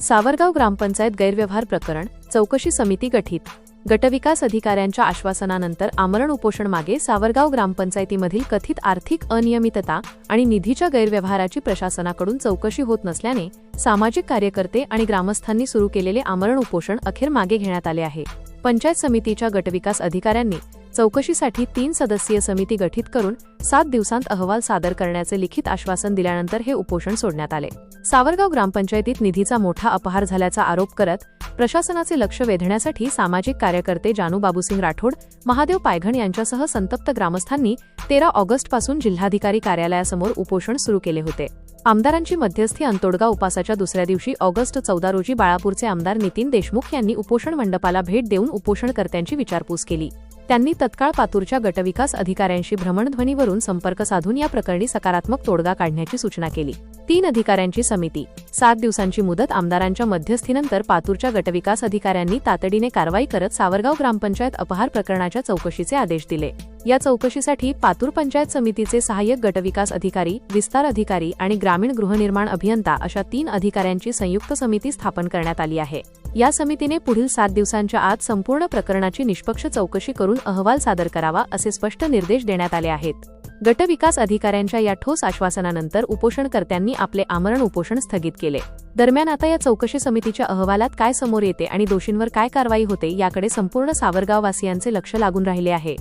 सावरगाव ग्रामपंचायत गैरव्यवहार प्रकरण चौकशी समिती गठीत। गटविकास अधिकाऱ्यांच्या आश्वासनानंतर आमरण उपोषण मागे सावरगाव ग्रामपंचायतीमधील कथित आर्थिक अनियमितता आणि निधीच्या गैरव्यवहाराची प्रशासनाकडून चौकशी होत नसल्याने सामाजिक कार्यकर्ते आणि ग्रामस्थांनी सुरू केलेले आमरण उपोषण अखेर मागे घेण्यात आले आहे। पंचायत समितीच्या गटविकास अधिकाऱ्यांनी चौकशीसाठी 3 सदस्यीय समिती गठीत करून 7 दिवसांत अहवाल सादर करण्याचे लिखित आश्वासन दिल्यानंतर हे उपोषण सोडण्यात आले। सावरगाव ग्रामपंचायतीत निधीचा मोठा अपहार झाल्याचा आरोप करत प्रशासनाचे लक्ष वेधण्यासाठी सामाजिक कार्यकर्ते जानू बाबूसिंग राठोड, महादेव पायघण यांच्यासह संतप्त ग्रामस्थांनी 13 ऑगस्टपासून जिल्हाधिकारी कार्यालयासमोर उपोषण सुरू केले होते। आमदारांची मध्यस्थी अंतोडगा उपासाच्या दुसऱ्या दिवशी ऑगस्ट 14 रोजी बाळापूरचे आमदार नितीन देशमुख यांनी उपोषण मंडपाला भेट देऊन उपोषणकर्त्यांची विचारपूस केली। त्यांनी तत्काळ पातूरच्या गटविकास अधिकाऱ्यांशी भ्रमणध्वनीवरून संपर्क साधून या प्रकरणी सकारात्मक तोडगा काढण्याची सूचना केली। 3 अधिकाऱ्यांची समिती, 7 दिवसांची मुदत। आमदारांच्या मध्यस्थीनंतर पातूरच्या गटविकास अधिकाऱ्यांनी तातडीने कारवाई करत सावरगाव ग्रामपंचायत अपहार प्रकरणाच्या चौकशीचे आदेश दिले। या चौकशीसाठी पातूर पंचायत समितीचे सहाय्यक गटविकास अधिकारी, विस्तार अधिकारी आणि ग्रामीण गृहनिर्माण अभियंता अशा 3 अधिकाऱ्यांची संयुक्त समिती स्थापन करण्यात आली आहे। या समितीने पुढील 7 दिवसांच्या आत संपूर्ण प्रकरणाची निष्पक्ष चौकशी करून अहवाल सादर करावा असे स्पष्ट निर्देश देण्यात आले आहेत। गटविकास अधिकाऱ्यांच्या या ठोस आश्वासनानंतर उपोषणकर्त्यांनी आपले आमरण उपोषण स्थगित केले। दरम्यान आता या चौकशी समितीच्या अहवालात काय समोर येते आणि दोषींवर काय कारवाई होते याकडे संपूर्ण सावरगाववासियांचे लक्ष लागून राहिले आहे।